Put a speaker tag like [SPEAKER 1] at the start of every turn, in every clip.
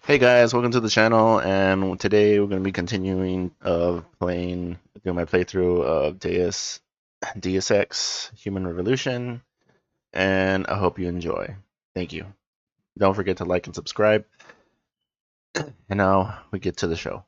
[SPEAKER 1] Hey guys, welcome to the channel, and today we're going to be continuing doing my playthrough of Deus Ex Human Revolution, and I hope you enjoy. Thank you. Don't forget to like and subscribe, and now we get to the show.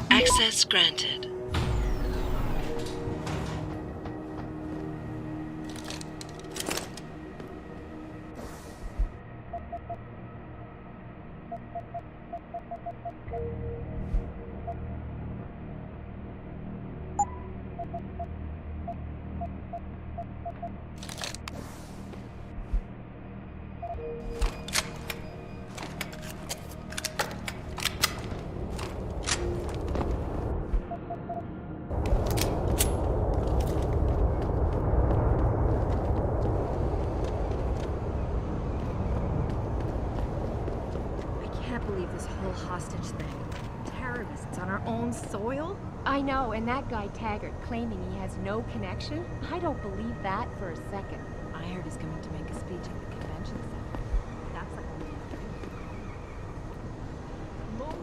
[SPEAKER 2] Access granted.
[SPEAKER 3] I can't believe this whole hostage thing. Terrorists on our own soil?
[SPEAKER 4] I know, and that guy Taggart claiming he has no connection? I don't believe that for a second.
[SPEAKER 3] I heard he's coming to make a speech at the convention center. That's like only a dream. Move.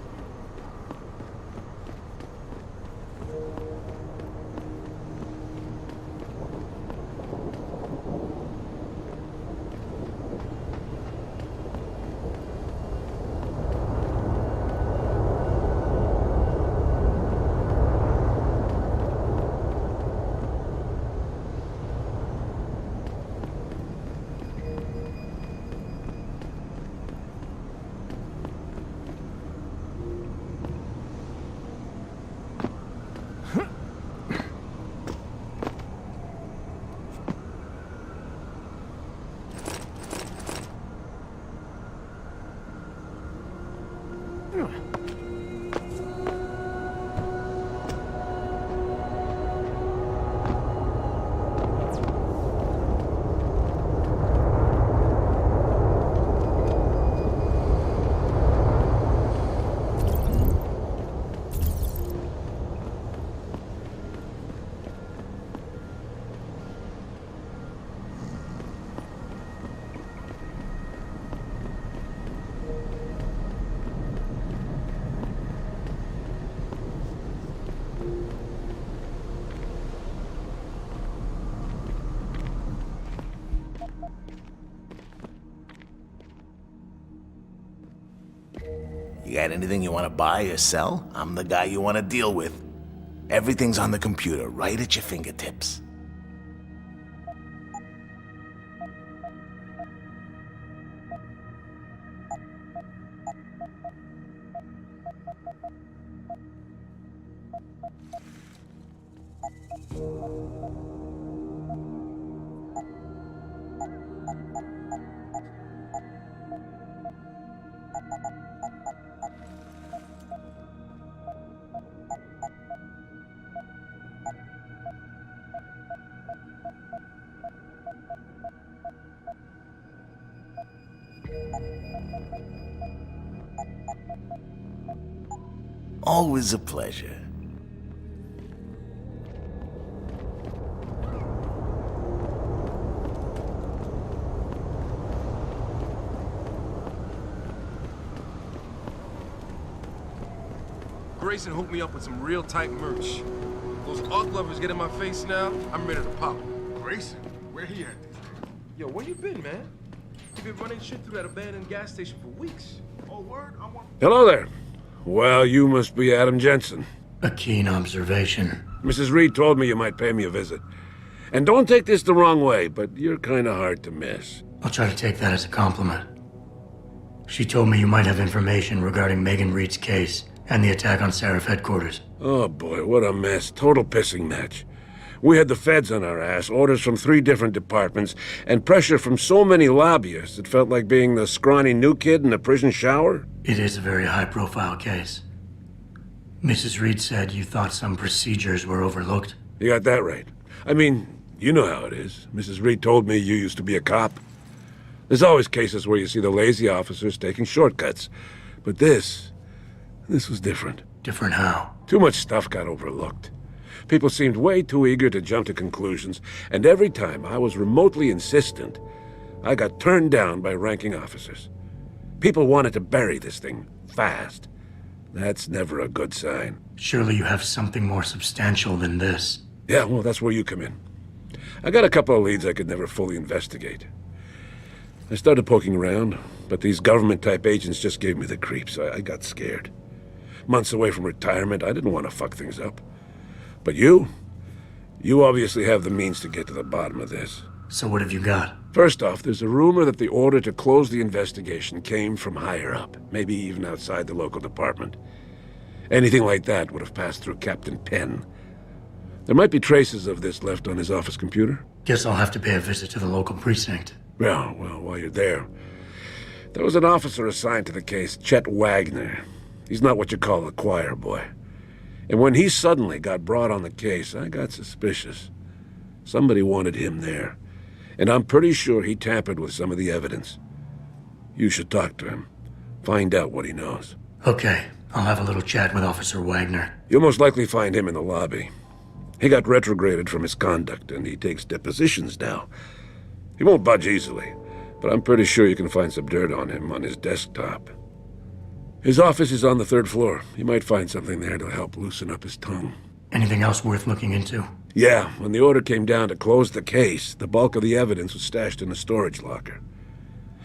[SPEAKER 5] You got anything you want to buy or sell? I'm the guy you want to deal with. Everything's on the computer, right at your fingertips. Always a pleasure.
[SPEAKER 2] Grayson hooked me up with some real tight merch. Those art lovers get in my face now, I'm ready to pop.
[SPEAKER 6] Grayson, where he at these days?
[SPEAKER 2] Yo, where you been, man? You been running shit through that abandoned gas station for weeks.
[SPEAKER 6] Oh, word? I want...
[SPEAKER 7] Hello there. Well, you must be Adam Jensen.
[SPEAKER 8] A keen observation.
[SPEAKER 7] Mrs. Reed told me you might pay me a visit. And don't take this the wrong way, but you're kind of hard to miss.
[SPEAKER 8] I'll try to take that as a compliment. She told me you might have information regarding Megan Reed's case and the attack on Seraph headquarters.
[SPEAKER 7] Oh boy, what a mess. Total pissing match. We had the feds on our ass, orders from 3 different departments, and pressure from so many lobbyists it felt like being the scrawny new kid in a prison shower.
[SPEAKER 8] It is a very high-profile case. Mrs. Reed said you thought some procedures were overlooked.
[SPEAKER 7] You got that right. I mean, you know how it is. Mrs. Reed told me you used to be a cop. There's always cases where you see the lazy officers taking shortcuts. But this was different.
[SPEAKER 8] Different how?
[SPEAKER 7] Too much stuff got overlooked. People seemed way too eager to jump to conclusions, and every time I was remotely insistent, I got turned down by ranking officers. People wanted to bury this thing fast. That's never a good sign.
[SPEAKER 8] Surely you have something more substantial than this.
[SPEAKER 7] Yeah, well, that's where you come in. I got a couple of leads I could never fully investigate. I started poking around, but these government-type agents just gave me the creeps. I got scared. Months away from retirement, I didn't want to fuck things up. But you obviously have the means to get to the bottom of this.
[SPEAKER 8] So what have you got?
[SPEAKER 7] First off, there's a rumor that the order to close the investigation came from higher up, maybe even outside the local department. Anything like that would have passed through Captain Penn. There might be traces of this left on his office computer.
[SPEAKER 8] Guess I'll have to pay a visit to the local precinct.
[SPEAKER 7] Well, while you're there, there was an officer assigned to the case, Chet Wagner. He's not what you call a choir boy. And when he suddenly got brought on the case, I got suspicious. Somebody wanted him there. And I'm pretty sure he tampered with some of the evidence. You should talk to him. Find out what he knows.
[SPEAKER 8] Okay, I'll have a little chat with Officer Wagner.
[SPEAKER 7] You'll most likely find him in the lobby. He got retrograded from his conduct, and he takes depositions now. He won't budge easily, but I'm pretty sure you can find some dirt on him on his desktop. His office is on the 3rd floor. You might find something there to help loosen up his tongue.
[SPEAKER 8] Anything else worth looking into?
[SPEAKER 7] Yeah, when the order came down to close the case, the bulk of the evidence was stashed in a storage locker.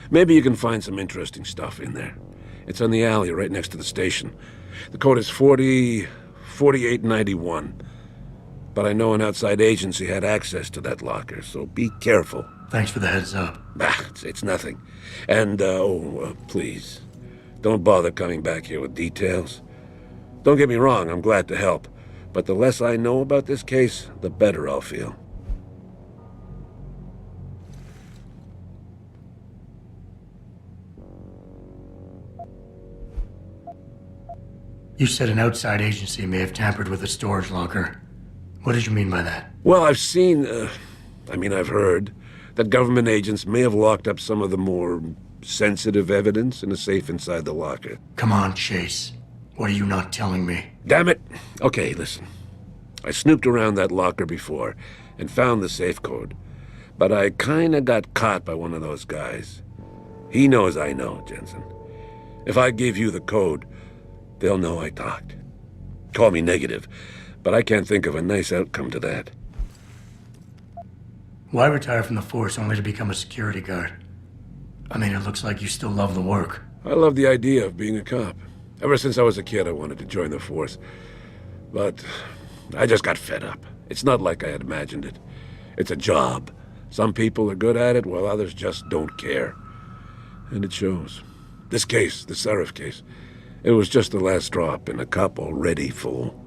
[SPEAKER 7] Maybe you can find some interesting stuff in there. It's on the alley right next to the station. The code is 4891. But I know an outside agency had access to that locker, so be careful.
[SPEAKER 8] Thanks for the heads up.
[SPEAKER 7] It's nothing. And, please, don't bother coming back here with details. Don't get me wrong, I'm glad to help. But the less I know about this case, the better I'll feel.
[SPEAKER 8] You said an outside agency may have tampered with the storage locker. What did you mean by that?
[SPEAKER 7] Well, I've heard that government agents may have locked up some of the more sensitive evidence in a safe inside the locker.
[SPEAKER 8] Come on, Chase. What are you not telling me?
[SPEAKER 7] Damn it! Okay, listen. I snooped around that locker before and found the safe code. But I kinda got caught by one of those guys. He knows I know, Jensen. If I give you the code, they'll know I talked. Call me negative, but I can't think of a nice outcome to that.
[SPEAKER 8] Why retire from the force only to become a security guard? I mean, it looks like you still love the work.
[SPEAKER 7] I love the idea of being a cop. Ever since I was a kid, I wanted to join the force. But I just got fed up. It's not like I had imagined it. It's a job. Some people are good at it, while others just don't care. And it shows. This case, the Seraph case, it was just the last drop in a cup already full.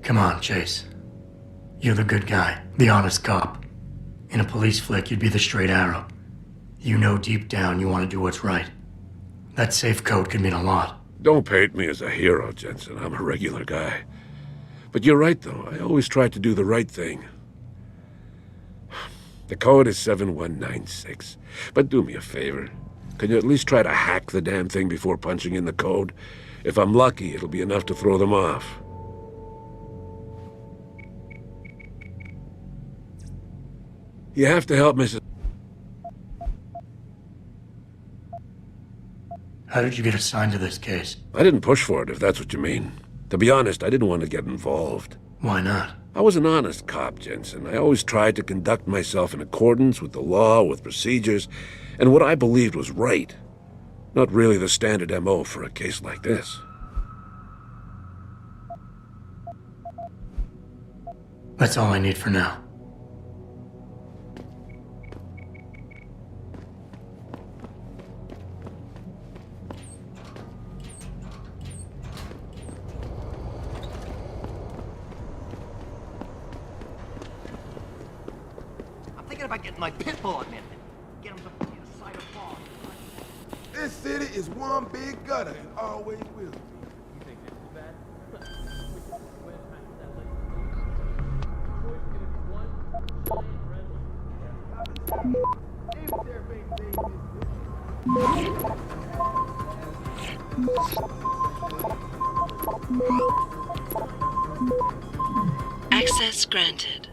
[SPEAKER 8] Come on, Chase. You're the good guy, the honest cop. In a police flick, you'd be the straight arrow. You know deep down you want to do what's right. That safe code could mean a lot.
[SPEAKER 7] Don't paint me as a hero, Jensen. I'm a regular guy. But you're right, though. I always try to do the right thing. The code is 7196. But do me a favor. Can you at least try to hack the damn thing before punching in the code? If I'm lucky, it'll be enough to throw them off. You have to help Mrs.
[SPEAKER 8] How did you get assigned to this case?
[SPEAKER 7] I didn't push for it, if that's what you mean. To be honest, I didn't want to get involved.
[SPEAKER 8] Why not?
[SPEAKER 7] I was an honest cop, Jensen. I always tried to conduct myself in accordance with the law, with procedures, and what I believed was right. Not really the standard MO for a case like this.
[SPEAKER 8] That's all I need for now.
[SPEAKER 9] I'm thinking about getting my pit bull admitted. Get him to side of fog.
[SPEAKER 6] This city is one big gutter and always will be.
[SPEAKER 10] Access granted.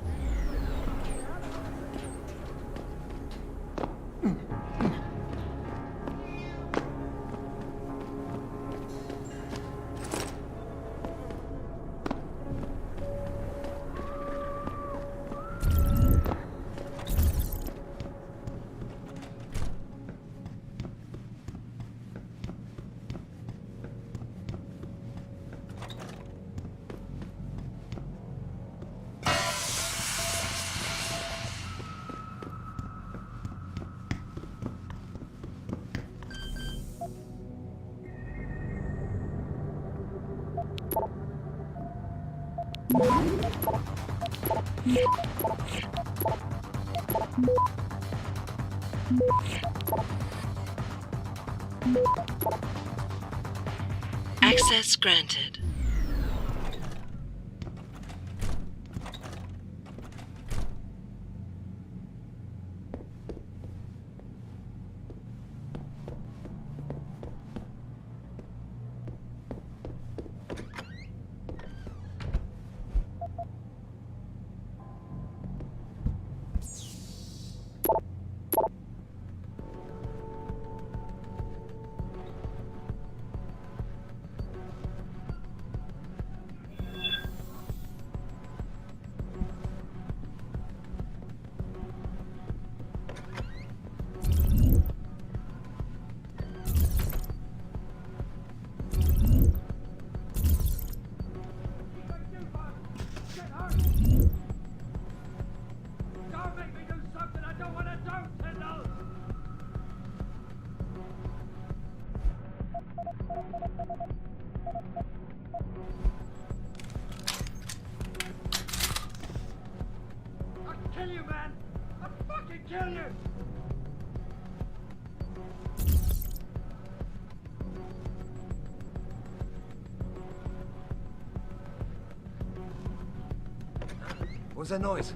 [SPEAKER 10] Access granted.
[SPEAKER 9] Kill you, man! I'll fucking kill you! What was that noise?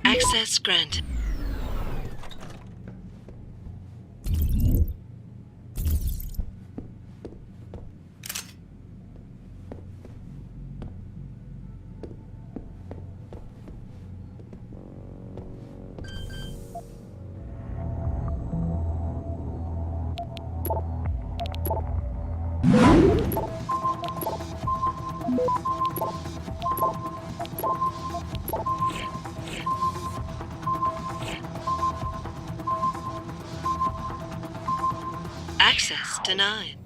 [SPEAKER 10] Access granted. Access denied.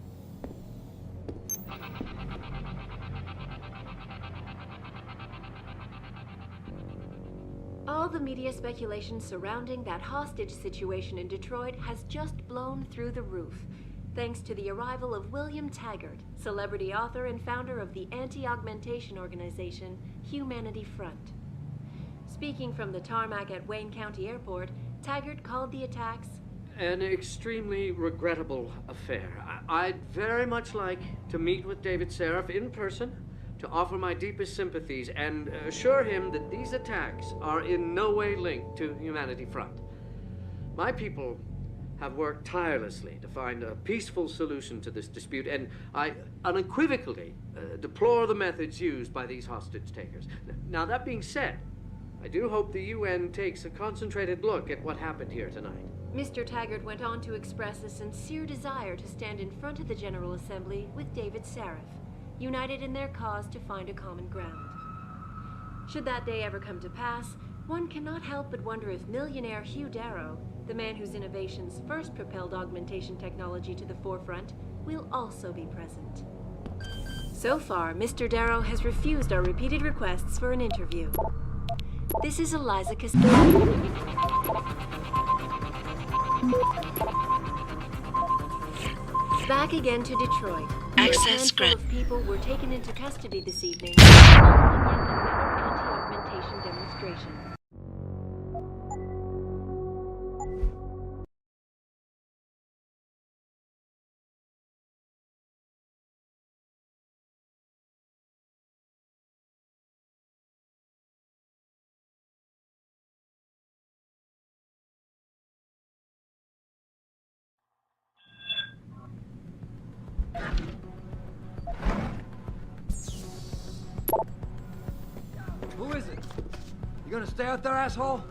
[SPEAKER 4] All the media speculation surrounding that hostage situation in Detroit has just blown through the roof, thanks to the arrival of William Taggart, celebrity author and founder of the anti-augmentation organization Humanity Front. Speaking from the tarmac at Wayne County Airport, Taggart called the attacks
[SPEAKER 11] an extremely regrettable affair. I'd very much like to meet with David Seraph in person to offer my deepest sympathies and assure him that these attacks are in no way linked to Humanity Front. My people have worked tirelessly to find a peaceful solution to this dispute, and I unequivocally deplore the methods used by these hostage takers. Now, that being said, I do hope the UN takes a concentrated look at what happened here tonight.
[SPEAKER 4] Mr. Taggart went on to express a sincere desire to stand in front of the General Assembly with David Seraph, united in their cause to find a common ground. Should that day ever come to pass, one cannot help but wonder if millionaire Hugh Darrow, the man whose innovations first propelled augmentation technology to the forefront, will also be present. So far, Mr. Darrow has refused our repeated requests for an interview. This is Eliza Back again to Detroit.
[SPEAKER 10] Access
[SPEAKER 4] granted. A handful of people were taken into custody this evening following yet another anti-augmentation demonstration.
[SPEAKER 12] Who is it? You gonna stay out there, asshole?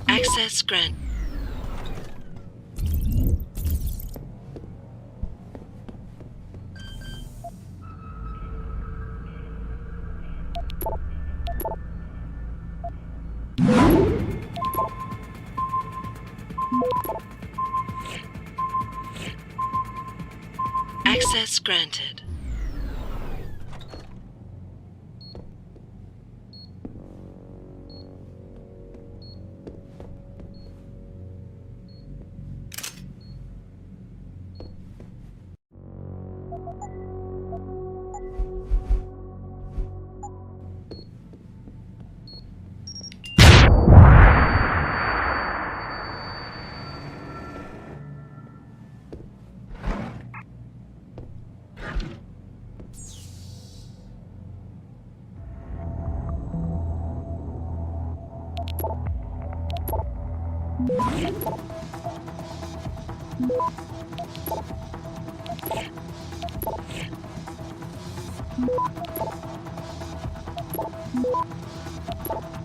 [SPEAKER 10] Access granted. Access granted.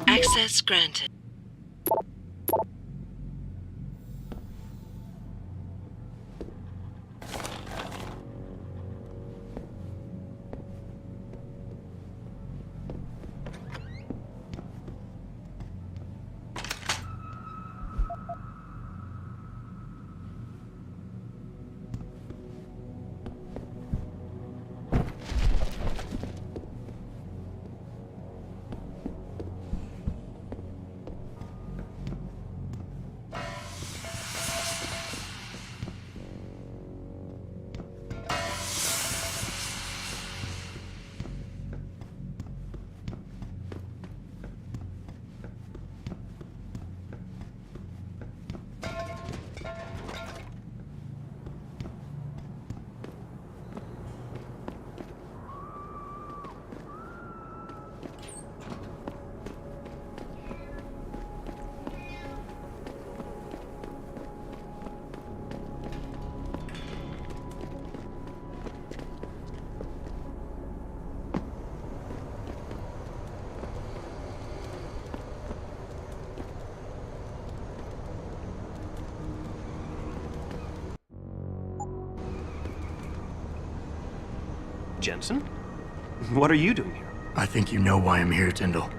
[SPEAKER 10] Access granted.
[SPEAKER 13] Jensen? What are you doing here?
[SPEAKER 8] I think you know why I'm here, Tyndall.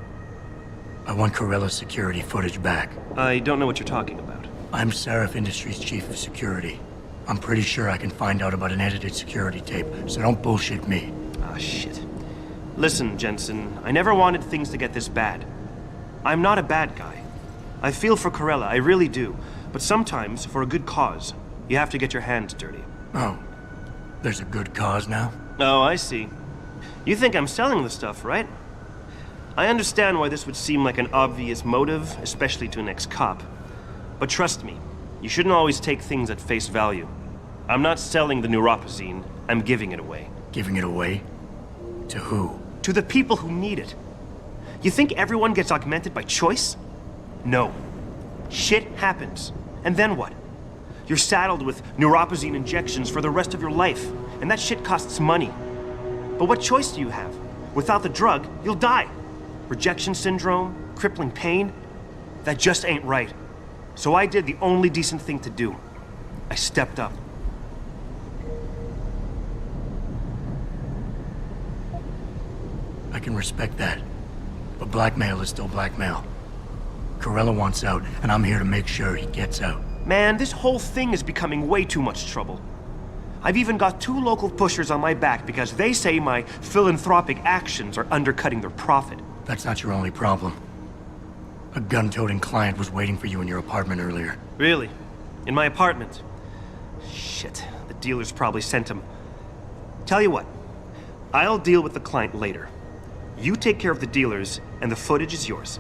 [SPEAKER 8] I want Corella's security footage back.
[SPEAKER 13] I don't know what you're talking about.
[SPEAKER 8] I'm Seraph Industries' chief of security. I'm pretty sure I can find out about an edited security tape, so don't bullshit me.
[SPEAKER 13] Ah, shit. Listen, Jensen, I never wanted things to get this bad. I'm not a bad guy. I feel for Corella, I really do. But sometimes, for a good cause, you have to get your hands dirty.
[SPEAKER 8] Oh, there's a good cause now?
[SPEAKER 13] Oh, I see. You think I'm selling the stuff, right? I understand why this would seem like an obvious motive, especially to an ex-cop. But trust me, you shouldn't always take things at face value. I'm not selling the neuropazine, I'm giving it away.
[SPEAKER 8] Giving it away? To who?
[SPEAKER 13] To the people who need it. You think everyone gets augmented by choice? No. Shit happens. And then what? You're saddled with neuropazine injections for the rest of your life, and that shit costs money. But what choice do you have? Without the drug, you'll die. Rejection syndrome, crippling pain. That just ain't right. So I did the only decent thing to do. I stepped up.
[SPEAKER 8] I can respect that. But blackmail is still blackmail. Corella wants out, and I'm here to make sure he gets out.
[SPEAKER 13] Man, this whole thing is becoming way too much trouble. I've even got 2 local pushers on my back because they say my philanthropic actions are undercutting their profit.
[SPEAKER 8] That's not your only problem. A gun-toting client was waiting for you in your apartment earlier.
[SPEAKER 13] Really? In my apartment? Shit, the dealers probably sent him. Tell you what, I'll deal with the client later. You take care of the dealers, and the footage is yours.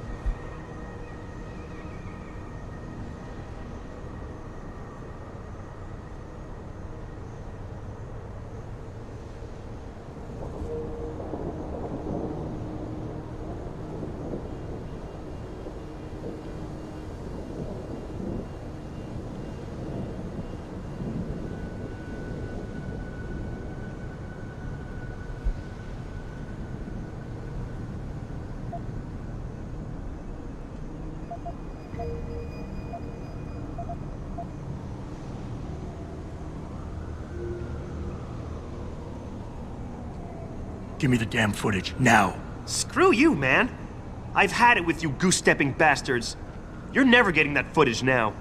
[SPEAKER 8] Give me the damn footage, now!
[SPEAKER 13] Screw you, man! I've had it with you goose-stepping bastards. You're never getting that footage now.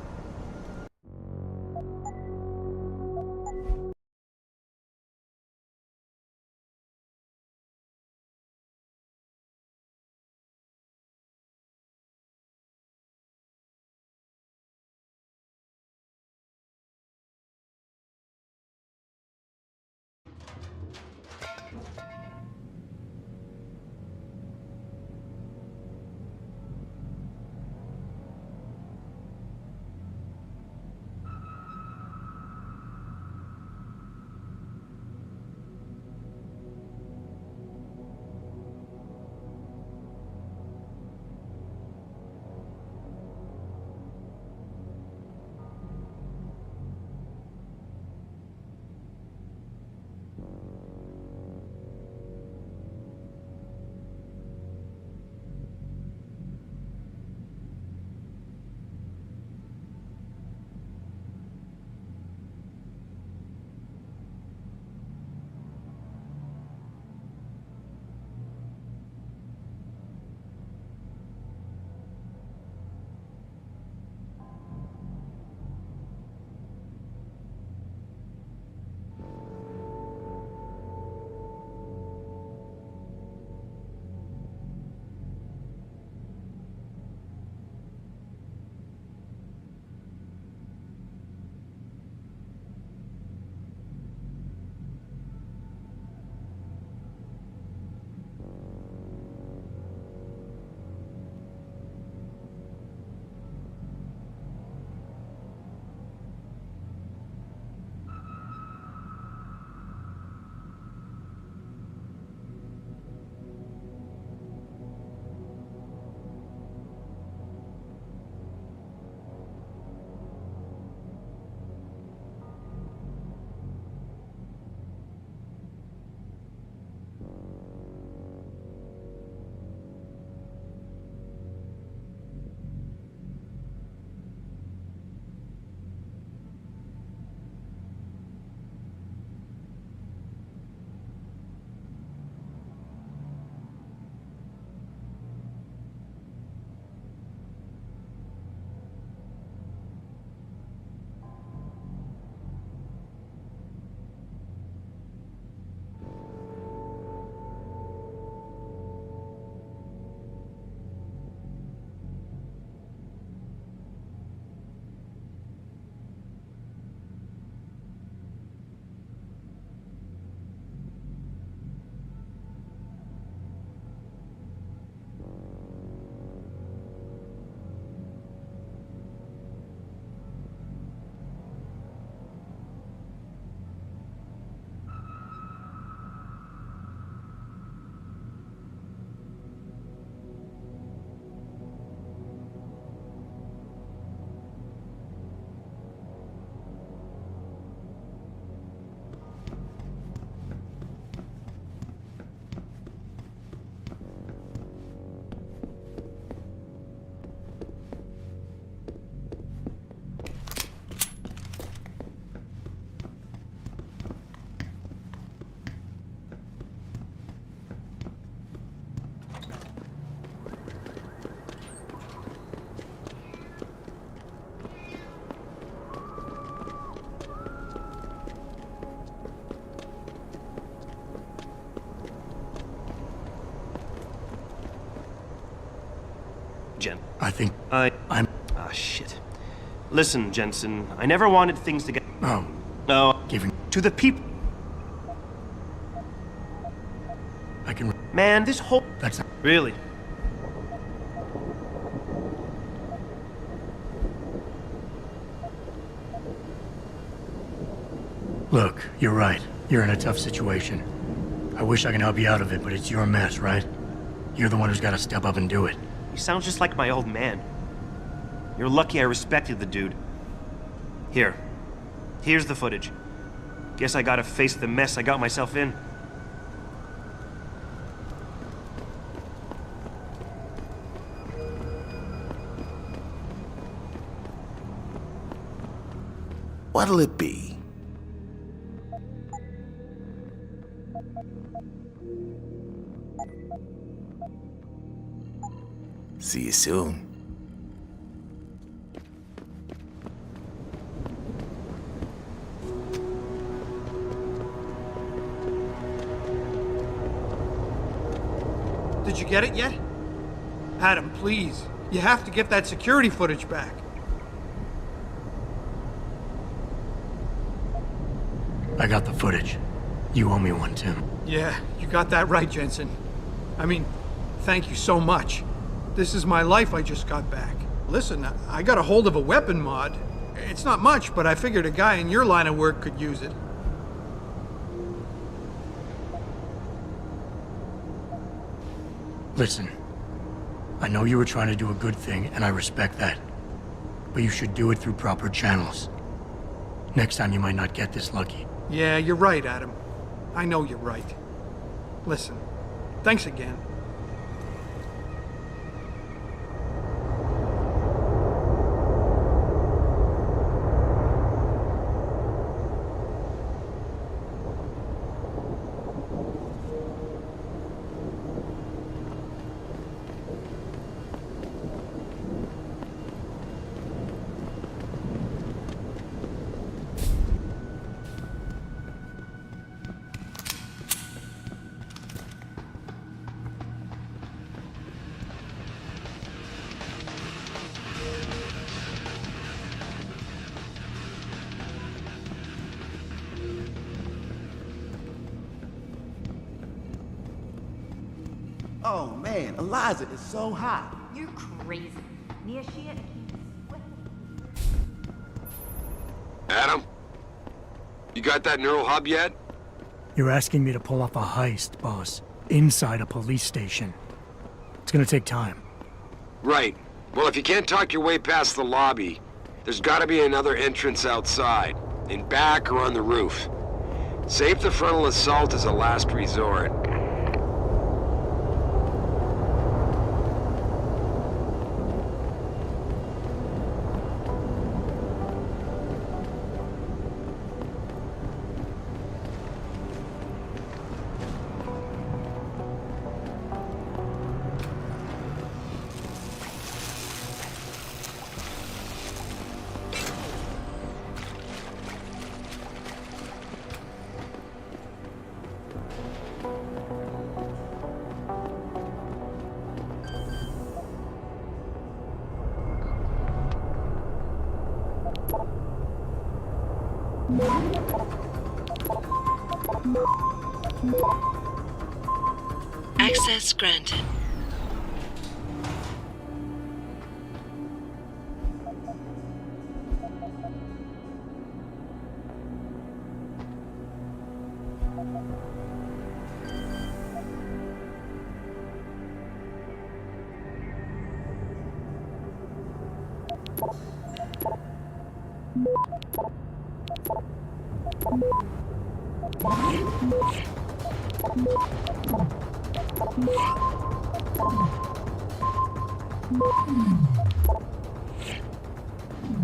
[SPEAKER 8] I think I'm...
[SPEAKER 13] Ah, shit. Listen, Jensen, I never wanted things to get...
[SPEAKER 8] Oh.
[SPEAKER 13] No.
[SPEAKER 8] Giving...
[SPEAKER 13] To the people...
[SPEAKER 8] I can...
[SPEAKER 13] Man, this whole...
[SPEAKER 8] That's not...
[SPEAKER 13] Really?
[SPEAKER 8] Look, you're right. You're in a tough situation. I wish I can help you out of it, but it's your mess, right? You're the one who's got to step up and do it.
[SPEAKER 13] You sound just like my old man. You're lucky I respected the dude. Here's the footage. Guess I gotta face the mess I got myself in.
[SPEAKER 5] What'll it be? See you soon.
[SPEAKER 14] Did you get it yet? Adam, please. You have to get that security footage back.
[SPEAKER 8] I got the footage. You owe me one, Tim.
[SPEAKER 14] Yeah, you got that right, Jensen. I mean, thank you so much. This is my life I just got back. Listen, I got a hold of a weapon mod. It's not much, but I figured a guy in your line of work could use it.
[SPEAKER 8] Listen, I know you were trying to do a good thing, and I respect that. But you should do it through proper channels. Next time you might not get this lucky.
[SPEAKER 14] Yeah, you're right, Adam. I know you're right. Listen, thanks again.
[SPEAKER 6] Oh man, Eliza is so hot.
[SPEAKER 3] You're crazy. Nia Shia
[SPEAKER 2] Adam? You got that neural hub yet?
[SPEAKER 8] You're asking me to pull off a heist, boss, inside a police station. It's gonna take time.
[SPEAKER 2] Right. Well, if you can't talk your way past the lobby, there's gotta be another entrance outside, in back or on the roof. Save the frontal assault as a last resort.
[SPEAKER 10] Access granted.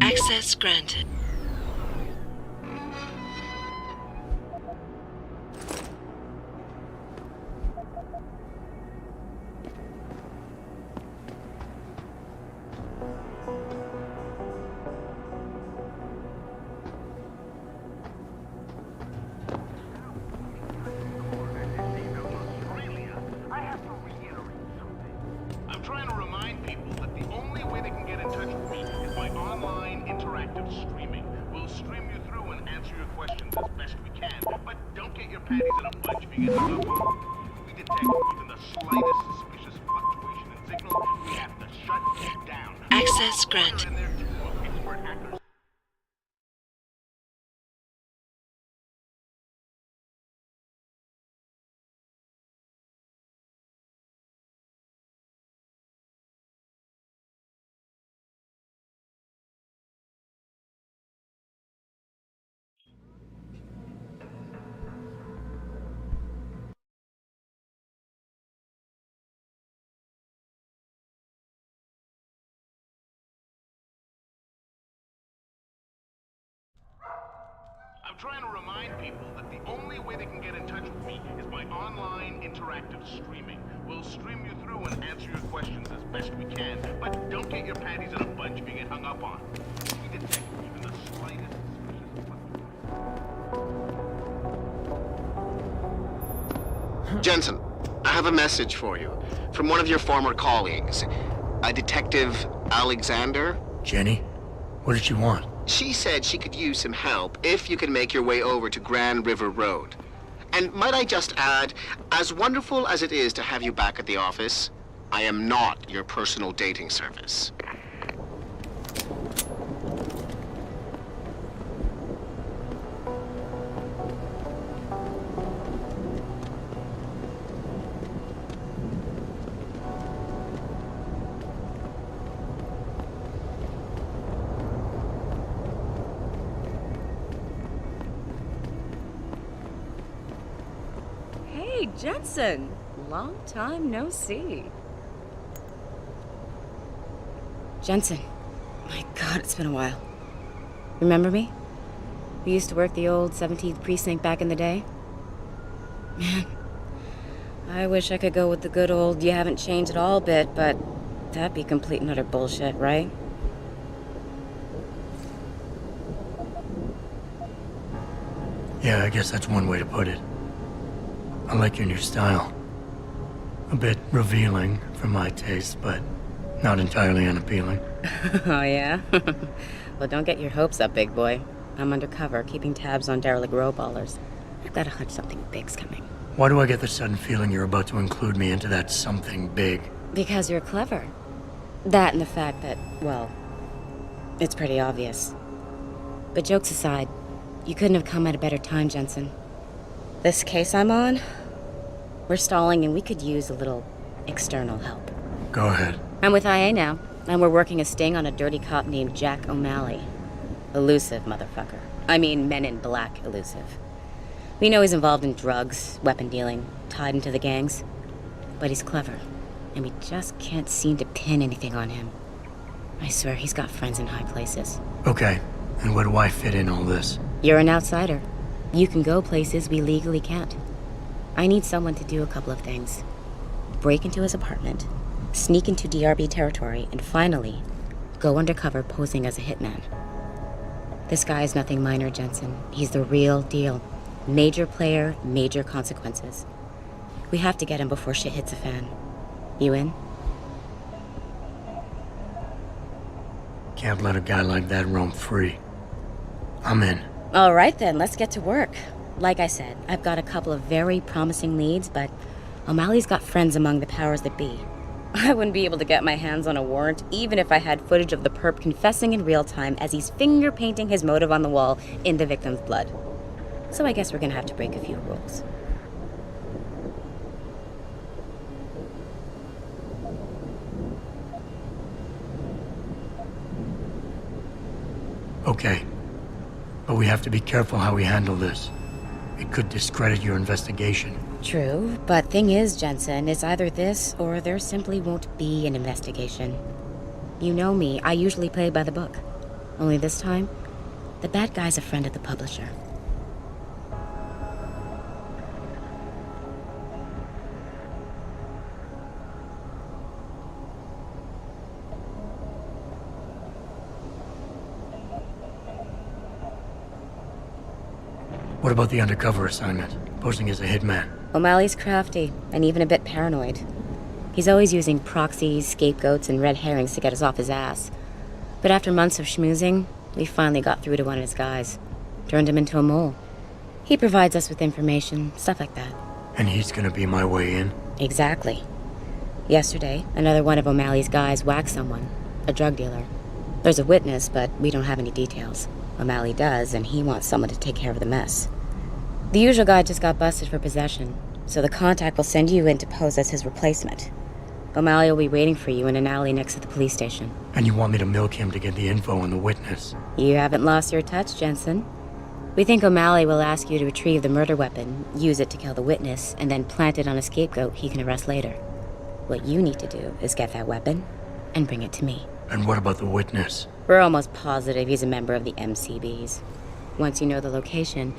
[SPEAKER 10] Access granted.
[SPEAKER 9] I'm trying to remind people that the
[SPEAKER 5] interactive streaming. We'll stream you through and answer your questions as best we can, but don't get your panties in a bunch if you get hung up on. If we detect even the slightest suspicious fluctuation in signal, we have to shut you down.
[SPEAKER 10] Access granted.
[SPEAKER 5] And they're two expert hackers. I'm trying to remind people that the only way they can get in touch with me is by online interactive streaming. We'll stream you through and answer your questions as best we can, but don't get your panties in a bunch if you get hung up on. If we detect even the slightest suspicious fluctuation.
[SPEAKER 15] Jensen, I have a message for you from one of your former colleagues, a Detective Alexander.
[SPEAKER 8] Jenny? What did she want?
[SPEAKER 15] She said she could use some help if you can make your way over to Grand River Road. And might I just add, as wonderful as it is to have you back at the office, I am not your personal dating service.
[SPEAKER 16] Hey, Jensen. Long time no see. Jensen. My God, it's been a while. Remember me? We used to work the old 17th precinct back in the day. Man, I wish I could go with the good old you haven't changed at all bit, but that'd be complete and utter bullshit, right?
[SPEAKER 8] Yeah, I guess that's one way to put it. I like your new style. A bit revealing for my taste, but not entirely unappealing.
[SPEAKER 16] Oh, yeah? Well, don't get your hopes up, big boy. I'm undercover, keeping tabs on derelict row-ballers. I've got a hunch something big's coming.
[SPEAKER 8] Why do I get the sudden feeling you're about to include me into that something big?
[SPEAKER 16] Because you're clever. That and the fact that, well, it's pretty obvious. But jokes aside, you couldn't have come at a better time, Jensen. This case I'm on, we're stalling and we could use a little external help.
[SPEAKER 8] Go ahead.
[SPEAKER 16] I'm with IA now, and we're working a sting on a dirty cop named Jack O'Malley. Elusive motherfucker. I mean, Men in Black elusive. We know he's involved in drugs, weapon dealing, tied into the gangs. But he's clever, and we just can't seem to pin anything on him. I swear he's got friends in high places.
[SPEAKER 8] Okay, and where do I fit in all this?
[SPEAKER 16] You're an outsider. You can go places we legally can't. I need someone to do a couple of things. Break into his apartment, sneak into DRB territory, and finally, go undercover posing as a hitman. This guy is nothing minor, Jensen. He's the real deal. Major player, major consequences. We have to get him before shit hits the fan. You in?
[SPEAKER 8] Can't let a guy like that roam free. I'm in.
[SPEAKER 16] All right then, let's get to work. Like I said, I've got a couple of very promising leads, but O'Malley's got friends among the powers that be. I wouldn't be able to get my hands on a warrant, even if I had footage of the perp confessing in real time as he's finger painting his motive on the wall in the victim's blood. So I guess we're gonna have to break a few rules.
[SPEAKER 8] Okay. But we have to be careful how we handle this. It could discredit your investigation.
[SPEAKER 16] True, but thing is, Jensen, it's either this or there simply won't be an investigation. You know me, I usually play by the book. Only this time, the bad guy's a friend of the publisher.
[SPEAKER 8] What about the undercover assignment? Posing as a hitman?
[SPEAKER 16] O'Malley's crafty, and even a bit paranoid. He's always using proxies, scapegoats, and red herrings to get us off his ass. But after months of schmoozing, We finally got through to one of his guys. Turned him into a mole. He provides us with information, stuff like that.
[SPEAKER 8] And he's gonna be my way in?
[SPEAKER 16] Exactly. Yesterday, another one of O'Malley's guys whacked someone, a drug dealer. There's a witness, but we don't have any details. O'Malley does, and he wants someone to take care of the mess. The usual guy just got busted for possession, so the contact will send you in to pose as his replacement. O'Malley will be waiting for you in an alley next to the police station.
[SPEAKER 8] And you want me to milk him to get the info on the witness?
[SPEAKER 16] You haven't lost your touch, Jensen. We think O'Malley will ask you to retrieve the murder weapon, use it to kill the witness, and then plant it on a scapegoat he can arrest later. What you need to do is get that weapon and bring it to me.
[SPEAKER 8] And what about the witness?
[SPEAKER 16] We're almost positive he's a member of the MCBs. Once you know the location,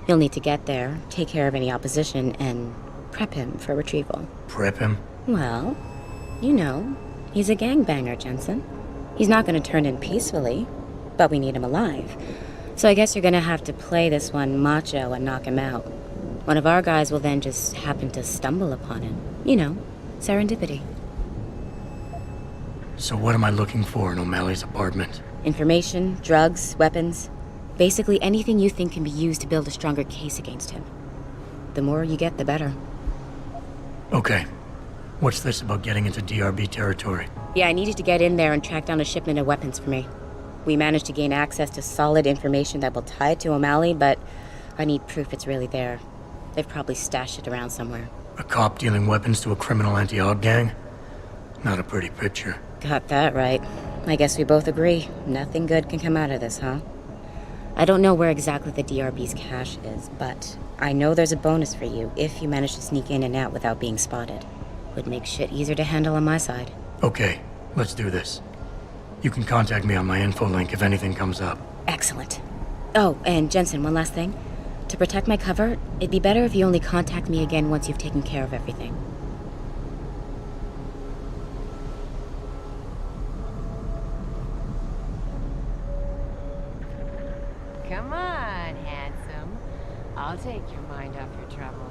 [SPEAKER 16] you'll need to get there, take care of any opposition, and prep him for retrieval.
[SPEAKER 8] Prep him?
[SPEAKER 16] Well, you know, he's a gangbanger, Jensen. He's not going to turn in peacefully, but we need him alive. So I guess you're going to have to play this one macho and knock him out. One of our guys will then just happen to stumble upon him. You know, serendipity.
[SPEAKER 8] So what am I looking for in O'Malley's apartment?
[SPEAKER 16] Information, drugs, weapons. Basically anything you think can be used to build a stronger case against him. The more you get, the better.
[SPEAKER 8] Okay. What's this about getting into DRB territory?
[SPEAKER 16] Yeah, I need you to get in there and track down a shipment of weapons for me. We managed to gain access to solid information that will tie it to O'Malley, but I need proof it's really there. They've probably stashed it around somewhere.
[SPEAKER 8] A cop dealing weapons to a criminal anti-aug gang? Not a pretty picture.
[SPEAKER 16] Got that right. I guess we both agree. Nothing good can come out of this, huh? I don't know where exactly the DRB's cache is, but I know there's a bonus for you if you manage to sneak in and out without being spotted. Would make shit easier to handle on my side.
[SPEAKER 8] Okay, let's do this. You can contact me on my info link if anything comes up.
[SPEAKER 16] Excellent. Oh, and Jensen, one last thing. To protect my cover, it'd be better if you only contact me again once you've taken care of everything.
[SPEAKER 3] Come on, handsome. I'll take your mind off your troubles.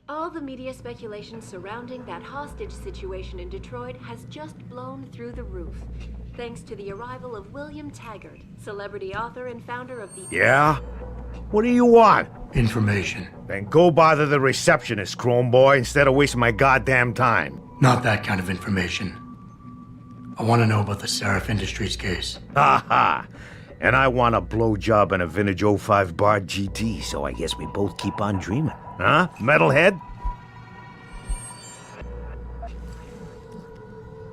[SPEAKER 4] All the media speculation surrounding that hostage situation in Detroit has just blown through the roof, thanks to the arrival of William Taggart, celebrity author and founder of the...
[SPEAKER 17] Yeah? What do you want?
[SPEAKER 8] Information.
[SPEAKER 17] Then go bother the receptionist, Chrome Boy, instead of wasting my goddamn time.
[SPEAKER 8] Not that kind of information. I want to know about the Seraph Industries case.
[SPEAKER 17] Ha ha! And I want a blowjob and a vintage '05 Bard GT, so I guess we both keep on dreaming. Huh, metalhead?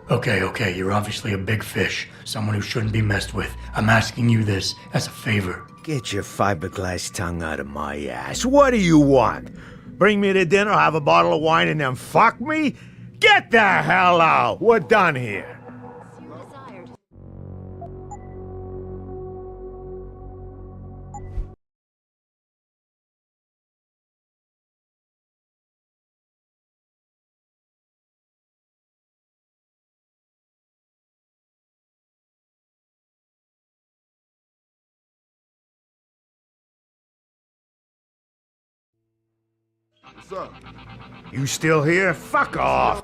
[SPEAKER 8] Okay, you're obviously a big fish. Someone who shouldn't be messed with. I'm asking you this as a favor.
[SPEAKER 17] Get your fiberglass tongue out of my ass. What do you want? Bring me to dinner, have a bottle of wine, and then fuck me? Get the hell out! We're done here.
[SPEAKER 6] What's up?
[SPEAKER 17] You still here? Fuck off!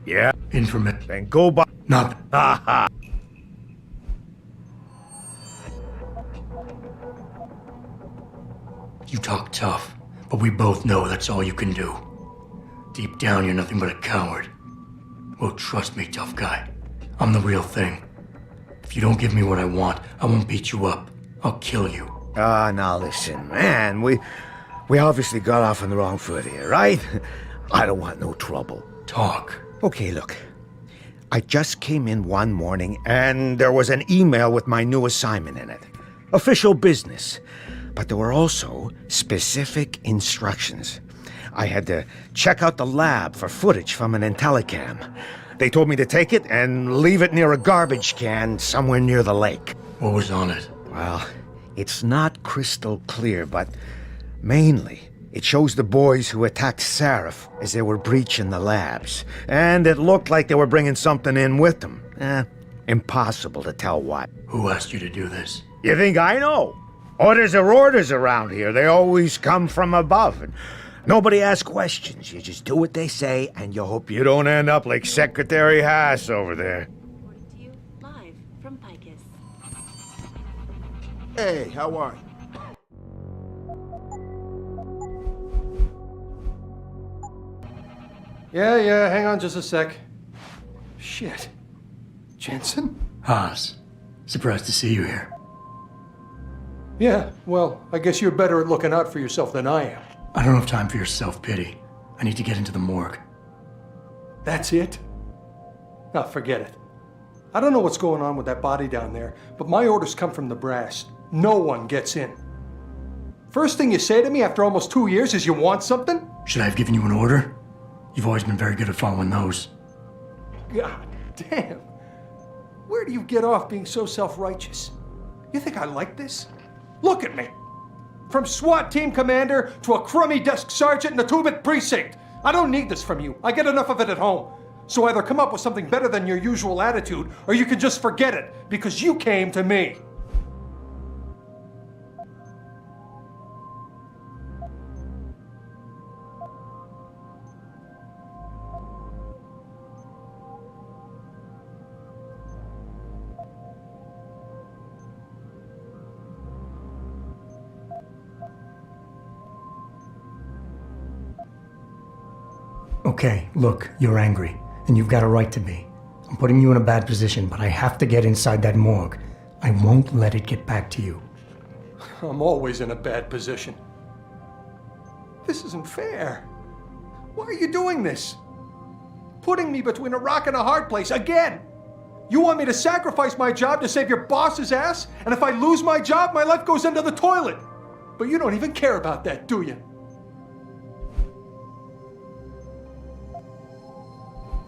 [SPEAKER 17] Yeah?
[SPEAKER 8] Information.
[SPEAKER 17] Then go by.
[SPEAKER 8] Nothing.
[SPEAKER 17] Ha ha.
[SPEAKER 8] You talk tough, but we both know that's all you can do. Deep down, you're nothing but a coward. Well, trust me, tough guy. I'm the real thing. If you don't give me what I want, I won't beat you up. I'll kill you.
[SPEAKER 17] Now listen, man. We obviously got off on the wrong foot here, right? I don't want no trouble.
[SPEAKER 8] Talk.
[SPEAKER 17] Okay, look. I just came in one morning and there was an email with my new assignment in it. Official business. But there were also specific instructions. I had to check out the lab for footage from an IntelliCam. They told me to take it and leave it near a garbage can somewhere near the lake.
[SPEAKER 8] What was on it?
[SPEAKER 17] Well, it's not crystal clear, but mainly it shows the boys who attacked Sarif as they were breaching the labs. And it looked like they were bringing something in with them. Impossible to tell what.
[SPEAKER 8] Who asked you to do this?
[SPEAKER 17] You think I know? Orders are orders around here. They always come from above. And nobody asks questions. You just do what they say, and you hope you don't end up like Secretary Haas over there.
[SPEAKER 4] Reporting to you live from Picus.
[SPEAKER 6] Hey, how are you?
[SPEAKER 14] Yeah, hang on just a sec. Shit. Jensen?
[SPEAKER 8] Haas. Surprised to see you here.
[SPEAKER 14] Yeah, well, I guess you're better at looking out for yourself than I am.
[SPEAKER 8] I don't have time for your self-pity. I need to get into the morgue.
[SPEAKER 14] That's it? Now, forget it. I don't know what's going on with that body down there, but my orders come from the brass. No one gets in. First thing you say to me after almost 2 years is you want something?
[SPEAKER 8] Should I have given you an order? You've always been very good at following those.
[SPEAKER 14] God damn. Where do you get off being so self-righteous? You think I like this? Look at me. From SWAT team commander to a crummy desk sergeant in the 2-bit precinct. I don't need this from you. I get enough of it at home. So either come up with something better than your usual attitude, or you can just forget it, because you came to me.
[SPEAKER 8] Okay, look, you're angry, and you've got a right to be. I'm putting you in a bad position, but I have to get inside that morgue. I won't let it get back to you.
[SPEAKER 14] I'm always in a bad position. This isn't fair. Why are you doing this? Putting me between a rock and a hard place again. You want me to sacrifice my job to save your boss's ass? And if I lose my job, my life goes into the toilet. But you don't even care about that, do you?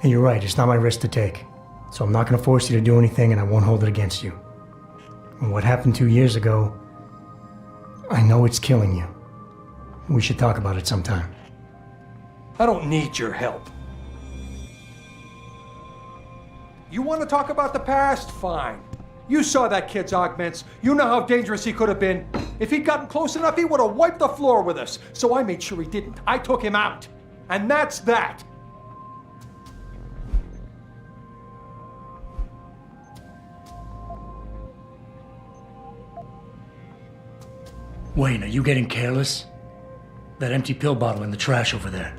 [SPEAKER 8] And you're right, it's not my risk to take. So I'm not going to force you to do anything, and I won't hold it against you. And what happened 2 years ago, I know it's killing you. We should talk about it sometime.
[SPEAKER 14] I don't need your help. You want to talk about the past? Fine. You saw that kid's augments. You know how dangerous he could have been. If he'd gotten close enough, he would have wiped the floor with us. So I made sure he didn't. I took him out. And that's that.
[SPEAKER 8] Wayne, are you getting careless? That empty pill bottle in the trash over there.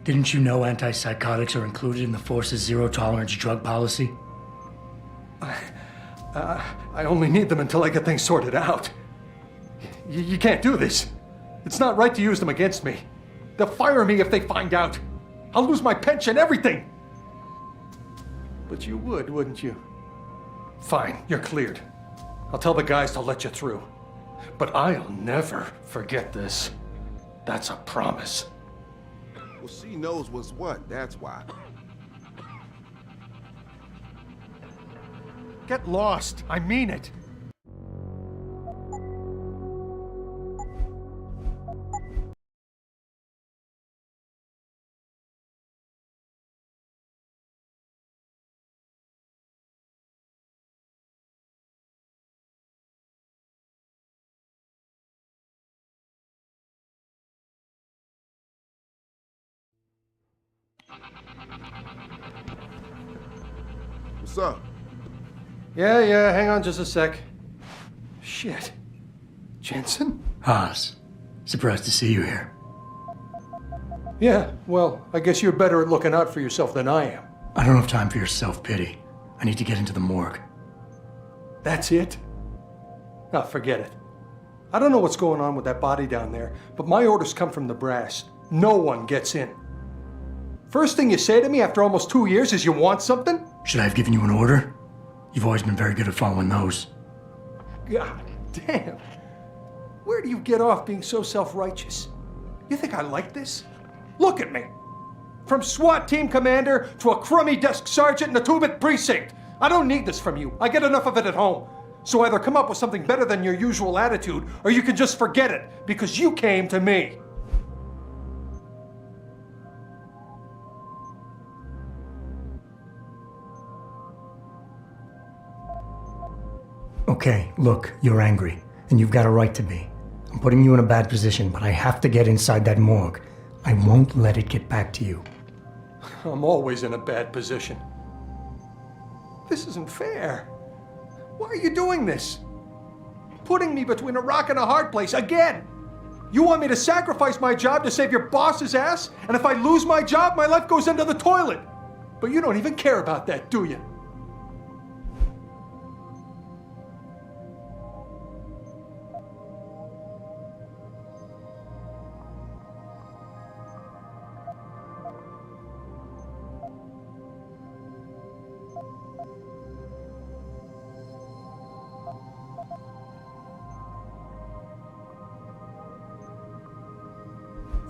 [SPEAKER 8] Didn't you know antipsychotics are included in the Force's zero-tolerance drug policy?
[SPEAKER 14] I only need them until I get things sorted out. You can't do this. It's not right to use them against me. They'll fire me if they find out. I'll lose my pension, everything. But you would, wouldn't you? Fine, you're cleared. I'll tell the guys to let you through. But I'll never forget this. That's a promise.
[SPEAKER 6] Well, she knows what's what, that's why.
[SPEAKER 14] Get lost. I mean it.
[SPEAKER 6] What's up?
[SPEAKER 14] Yeah, hang on just a sec. Shit. Jensen?
[SPEAKER 8] Haas. Surprised to see you here.
[SPEAKER 14] Yeah, well, I guess you're better at looking out for yourself than I am.
[SPEAKER 8] I don't have time for your self-pity. I need to get into the morgue.
[SPEAKER 14] That's it? Now, forget it. I don't know what's going on with that body down there, but my orders come from the brass. No one gets in. First thing you say to me after almost 2 years is you want something?
[SPEAKER 8] Should I have given you an order? You've always been very good at following those.
[SPEAKER 14] God damn. Where do you get off being so self-righteous? You think I like this? Look at me. From SWAT team commander to a crummy desk sergeant in the 2-bit precinct. I don't need this from you. I get enough of it at home. So either come up with something better than your usual attitude, or you can just forget it, because you came to me.
[SPEAKER 8] Okay, look, you're angry, and you've got a right to be. I'm putting you in a bad position, but I have to get inside that morgue. I won't let it get back to you.
[SPEAKER 14] I'm always in a bad position. This isn't fair. Why are you doing this? Putting me between a rock and a hard place again. You want me to sacrifice my job to save your boss's ass? And if I lose my job, my life goes into the toilet. But you don't even care about that, do you?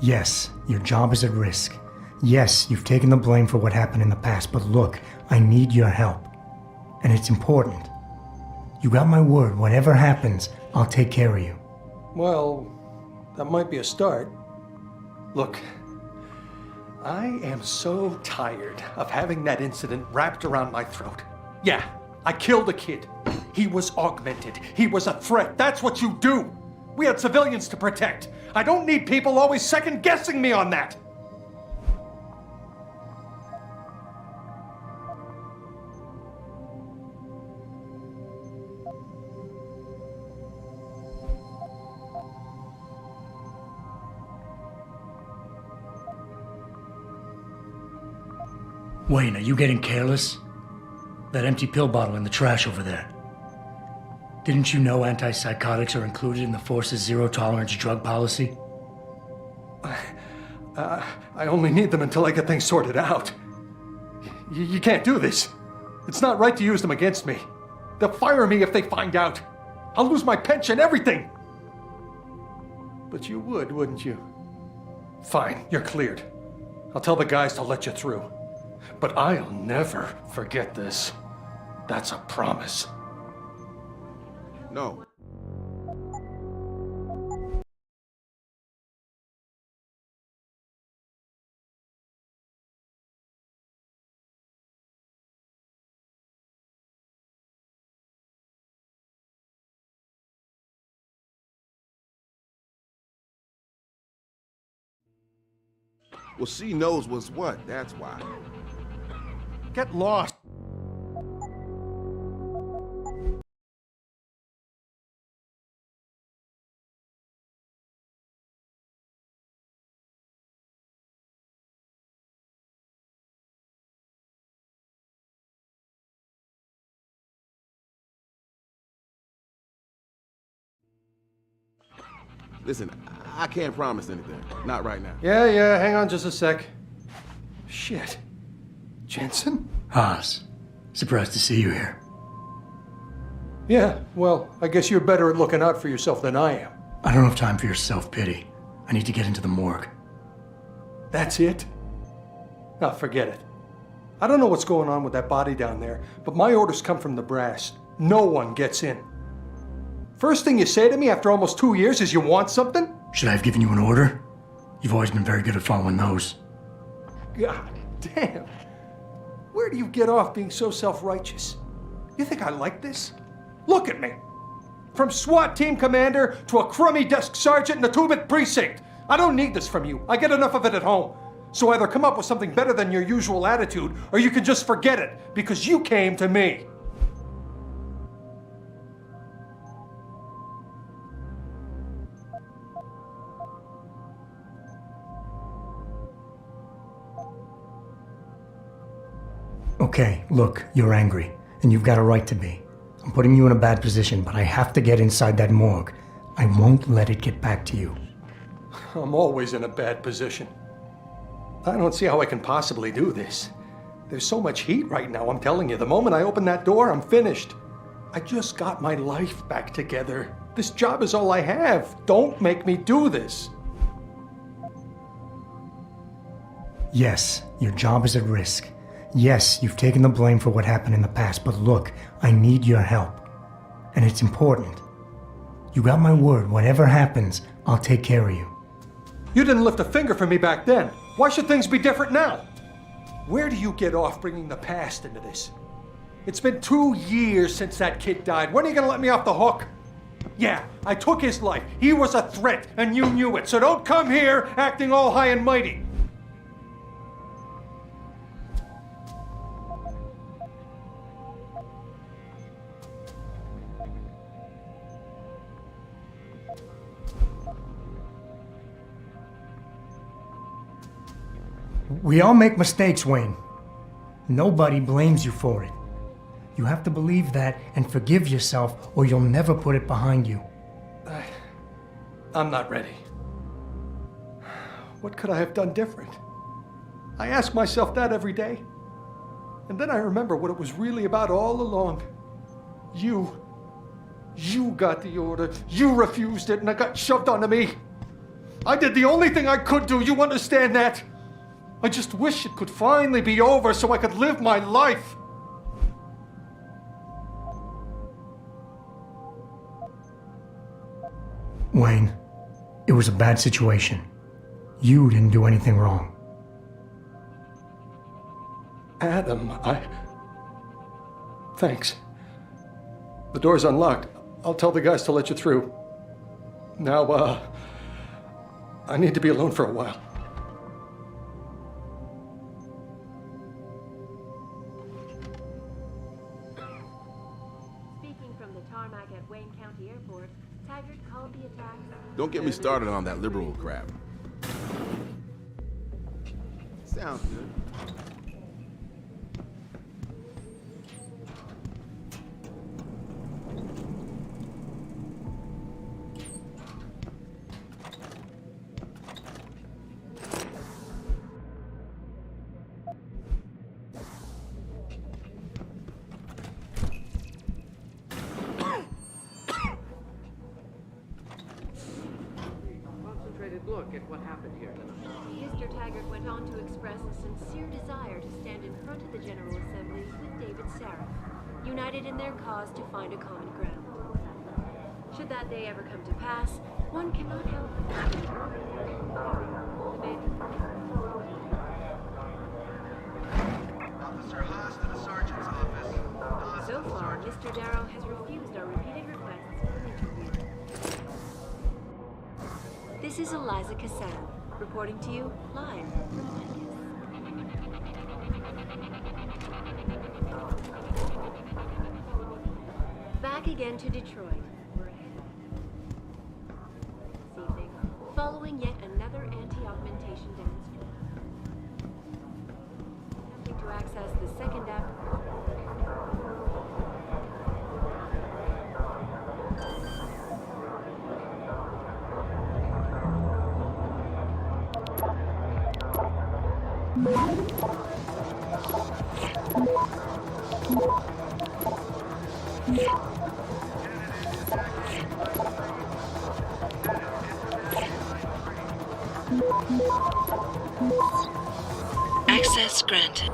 [SPEAKER 8] Yes, your job is at risk. Yes, you've taken the blame for what happened in the past, but look, I need your help. And it's important. You got my word, whatever happens, I'll take care of you.
[SPEAKER 14] Well, that might be a start. Look, I am so tired of having that incident wrapped around my throat. Yeah, I killed a kid. He was augmented. He was a threat. That's what you do. We had civilians to protect. I don't need people always second-guessing me on that.
[SPEAKER 8] Wayne, are you getting careless? That empty pill bottle in the trash over there. Didn't you know antipsychotics are included in the force's zero-tolerance drug policy?
[SPEAKER 14] I only need them until I get things sorted out. You can't do this. It's not right to use them against me. They'll fire me if they find out. I'll lose my pension, everything. But you would, wouldn't you? Fine, you're cleared. I'll tell the guys to let you through. But I'll never forget this. That's a promise.
[SPEAKER 6] No. Well, she knows what's what, that's why.
[SPEAKER 14] Get lost.
[SPEAKER 6] Listen, I can't promise anything. Not right now.
[SPEAKER 14] Yeah, hang on just a sec. Shit. Jensen?
[SPEAKER 8] Haas. Surprised to see you here.
[SPEAKER 14] Yeah, well, I guess you're better at looking out for yourself than I am.
[SPEAKER 8] I don't have time for your self-pity. I need to get into the morgue.
[SPEAKER 14] That's it? Now, forget it. I don't know what's going on with that body down there, but my orders come from the brass. No one gets in. First thing you say to me after almost 2 years is you want something?
[SPEAKER 8] Should I have given you an order? You've always been very good at following those.
[SPEAKER 14] God damn. Where do you get off being so self-righteous? You think I like this? Look at me. From SWAT team commander to a crummy desk sergeant in the 2-bit precinct. I don't need this from you. I get enough of it at home. So either come up with something better than your usual attitude, or you can just forget it, because you came to me.
[SPEAKER 8] Okay, look, you're angry, and you've got a right to be. I'm putting you in a bad position, but I have to get inside that morgue. I won't let it get back to you.
[SPEAKER 14] I'm always in a bad position. I don't see how I can possibly do this. There's so much heat right now, I'm telling you. The moment I open that door, I'm finished. I just got my life back together. This job is all I have. Don't make me do this.
[SPEAKER 8] Yes, your job is at risk. Yes, you've taken the blame for what happened in the past, but look, I need your help. And it's important. You got my word, whatever happens, I'll take care of you.
[SPEAKER 14] You didn't lift a finger for me back then. Why should things be different now? Where do you get off bringing the past into this? It's been 2 years since that kid died. When are you gonna let me off the hook? Yeah, I took his life. He was a threat, and you knew it. So don't come here acting all high and mighty.
[SPEAKER 8] We all make mistakes, Wayne. Nobody blames you for it. You have to believe that and forgive yourself, or you'll never put it behind you.
[SPEAKER 14] I'm not ready. What could I have done different? I ask myself that every day. And then I remember what it was really about all along. You got the order. You refused it, and it got shoved onto me. I did the only thing I could do. You understand that? I just wish it could finally be over so I could live my life.
[SPEAKER 8] Wayne, it was a bad situation. You didn't do anything wrong.
[SPEAKER 14] Adam, Thanks. The door's unlocked. I'll tell the guys to let you through. Now, I need to be alone for a while.
[SPEAKER 4] Speaking from the tarmac at Wayne County Airport, Taggart called the attack.
[SPEAKER 6] Don't get me started on that liberal crap. Sounds good.
[SPEAKER 11] Look at what happened here tonight.
[SPEAKER 4] Mr. Taggart went on to express a sincere desire to stand in front of the General Assembly with David Saraf, united in their cause to find a common ground. Should that day ever come to pass, one cannot help but
[SPEAKER 18] Officer Haas to the sergeant's office.
[SPEAKER 4] So far, Mr. Darrow has refused our repeated requests for an interview. This is Eliza Cassan, reporting to you live from Vegas. Back again to Detroit. We're ahead. This evening, following yet another anti-augmentation demonstration. Attempting to access the second app.
[SPEAKER 10] Access granted.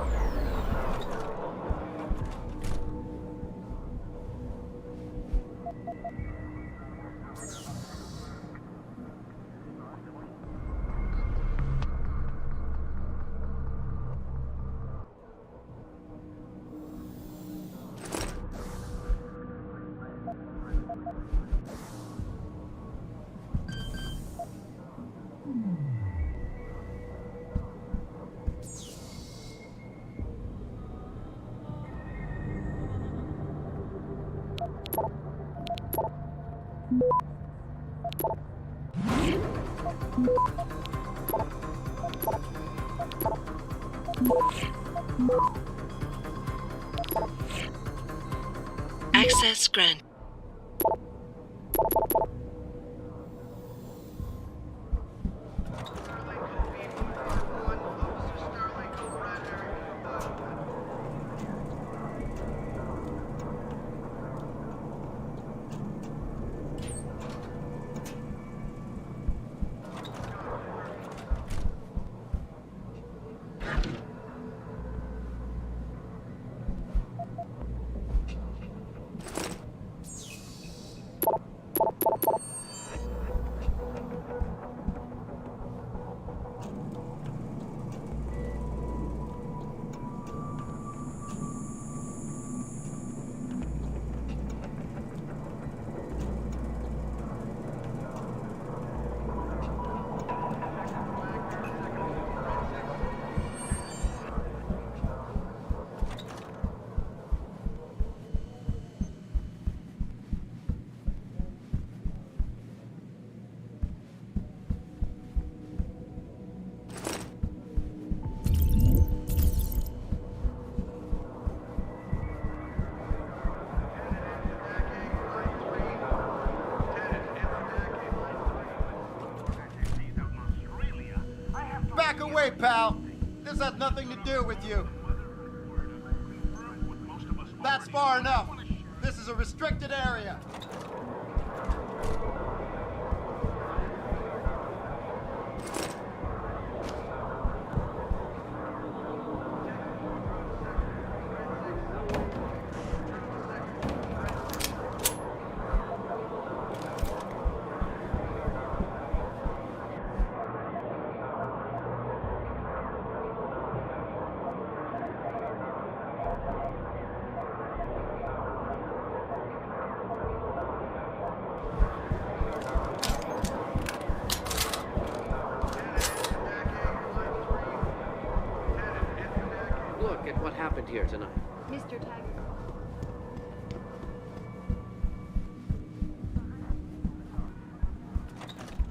[SPEAKER 10] Access granted.
[SPEAKER 9] Back away, pal. This has nothing to do with you. That's far enough. This is a restricted area.
[SPEAKER 11] Look at what happened here tonight.
[SPEAKER 4] Mr. Tiger.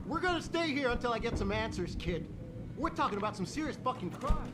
[SPEAKER 9] We're gonna stay here until I get some answers, kid. We're talking about some serious fucking crime.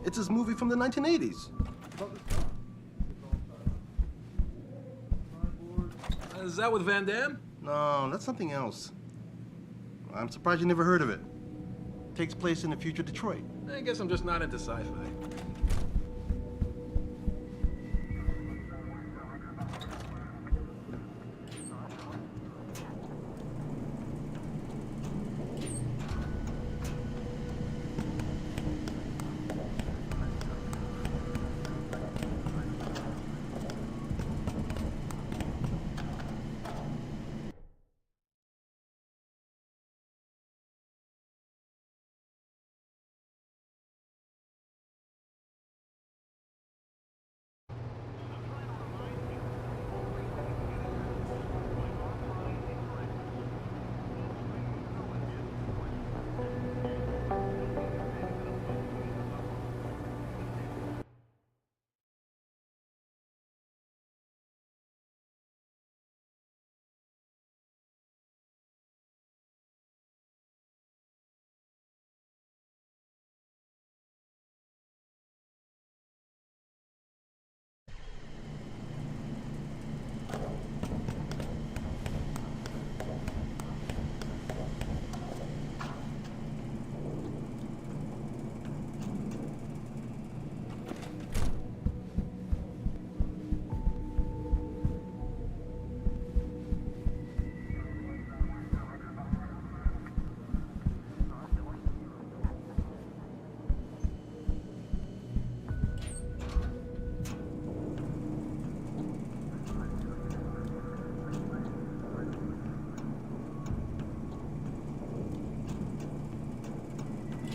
[SPEAKER 6] It's this movie from the 1980s.
[SPEAKER 12] Is that with Van Damme?
[SPEAKER 6] No, that's something else. I'm surprised you never heard of it. Takes place in the future Detroit.
[SPEAKER 12] I guess I'm just not into sci-fi.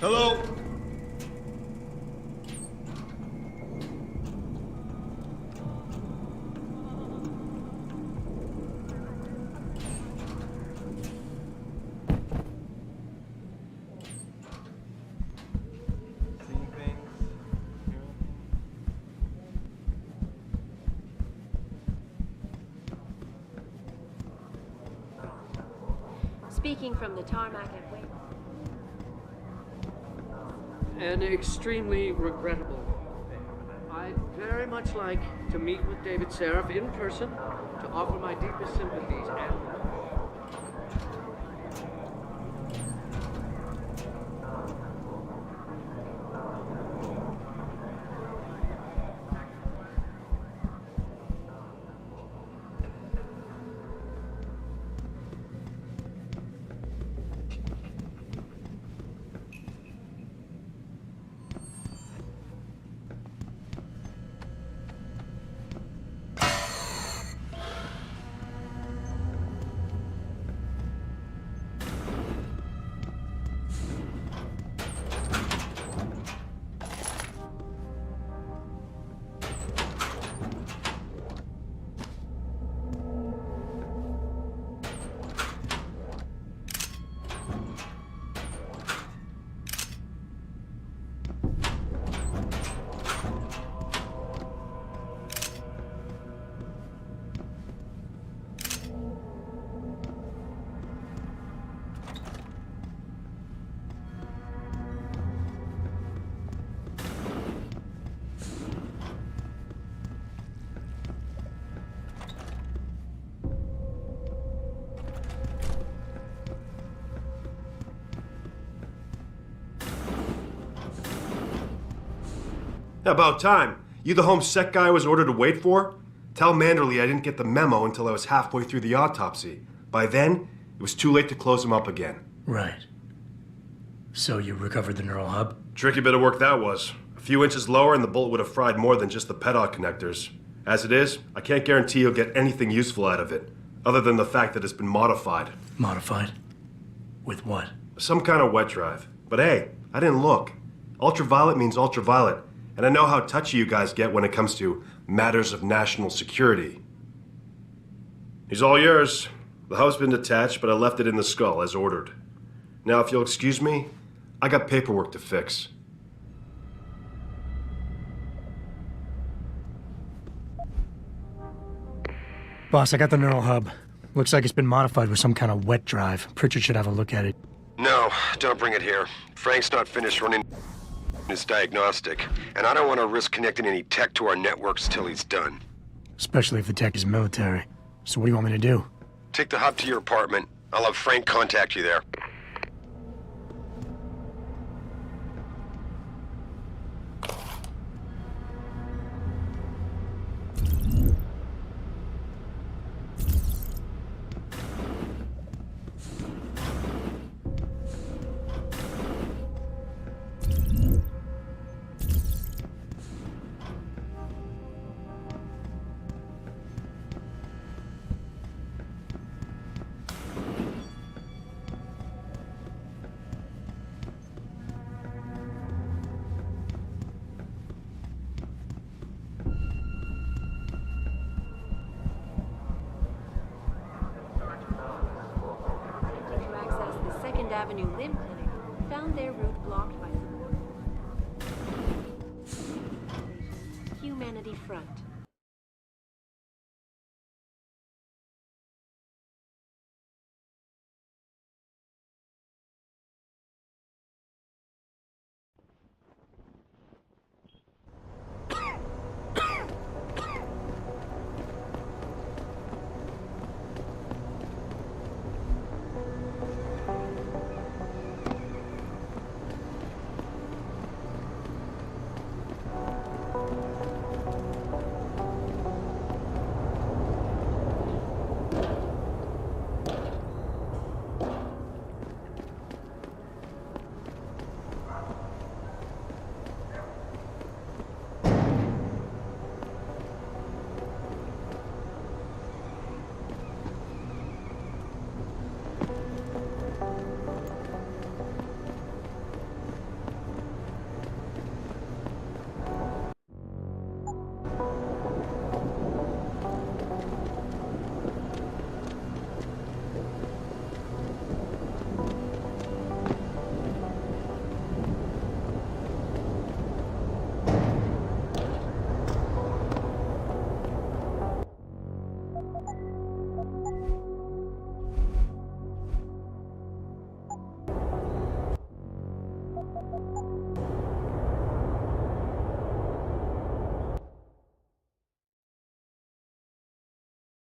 [SPEAKER 6] Hello?
[SPEAKER 4] Speaking from the tarmac at Wayne.
[SPEAKER 11] An extremely regrettable affair. I'd very much like to meet with David Seraph in person to offer my deepest sympathies and...
[SPEAKER 19] About time. You the home sec guy I was ordered to wait for? Tell Manderley I didn't get the memo until I was halfway through the autopsy. By then, it was too late to close him up again.
[SPEAKER 8] Right. So you recovered the neural hub?
[SPEAKER 19] Tricky bit of work that was. A few inches lower and the bullet would have fried more than just the pedal connectors. As it is, I can't guarantee you'll get anything useful out of it, other than the fact that it's been modified.
[SPEAKER 8] Modified? With what?
[SPEAKER 19] Some kind of wet drive. But hey, I didn't look. Ultraviolet means ultraviolet. And I know how touchy you guys get when it comes to matters of national security. He's all yours. The hub's been detached, but I left it in the skull as ordered. Now, if you'll excuse me, I got paperwork to fix.
[SPEAKER 8] Boss, I got the neural hub. Looks like it's been modified with some kind of wet drive. Pritchard should have a look at it.
[SPEAKER 2] No, don't bring it here. Frank's not finished running his diagnostic, and I don't want to risk connecting any tech to our networks till he's done.
[SPEAKER 8] Especially if the tech is military. So what do you want me to do?
[SPEAKER 2] Take the hub to your apartment. I'll have Frank contact you there.
[SPEAKER 4] Avenue Limb Clinic found their route blocked by Humanity Front.